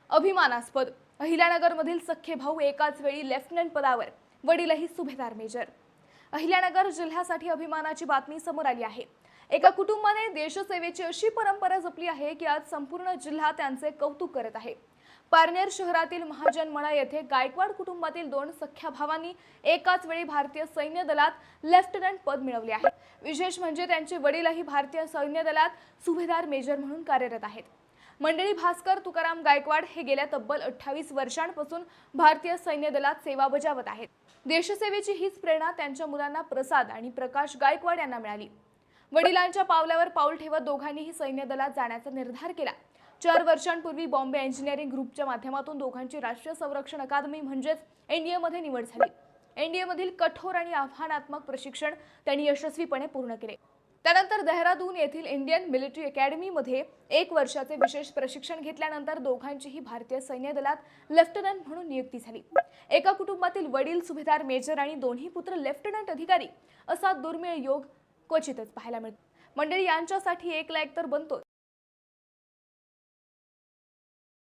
अभिमानास्पद अहिल्यानगरमधील सख्खे भाऊ एकाच वेळी लेफ्टनंट पदावर, वडीलही सुभेदार मेजर। अहिल्यानगर जिल्ह्यासाठी अभिमानाची बातमी समोर आली आहे। एका कुटुंबाने देशसेवेची अशी परंपरा जपली आहे की आज संपूर्ण जिल्हा त्यांचे कौतुक करत आहे। पारनेर शहरातील महाजन मळा येथे गायकवाड कुटुंबातील दोन सख्ख्या भावांनी एकाच वेळी भारतीय सैन्य दलात लेफ्टनंट पद मिळवले आहे। विशेष म्हणजे त्यांचे वडीलही भारतीय सैन्य दलात सुभेदार मेजर म्हणून कार्यरत आहेत। मंडळी भास्कर तुकाराम गायकवाड हे गेल्या तब्बल 28 वर्षांपासून भारतीय सैन्य दलात सेवा बजावत आहेत। देशसेवेची हीच प्रेरणा त्यांच्या मुलांना प्रसाद आणि प्रकाश गायकवाड यांना मिळाली। वडिलांच्या पावलावर पाऊल ठेवत दोघांनीही सैन्य दलात जाण्याचा निर्धार केला। 4 वर्षांपूर्वी बॉम्बे इंजिनिअरिंग ग्रुपच्या माध्यमातून दोघांची राष्ट्रीय संरक्षण अकादमी म्हणजेच एनडीएमध्ये निवड झाली। एनडीएमधील कठोर आणि आव्हानात्मक प्रशिक्षण त्यांनी यशस्वीपणे पूर्ण केले। त्यानंतर देहरादून येथील इंडियन मिलिटरी अकॅडमीमध्ये 1 वर्षाचे विशेष प्रशिक्षण घेतल्यानंतर दोघांचीही भारतीय सैन्य दलात लेफ्टनंट म्हणून नियुक्ती झाली। एका कुटुंबातील वडील सुभेदार मेजर आणि दोन्ही पुत्र लेफ्टनंट अधिकारी असा दुर्मिळ योग क्वचितच पाहायला मिळतो। मंडळी यांच्यासाठी एक लाईक तर बनतो।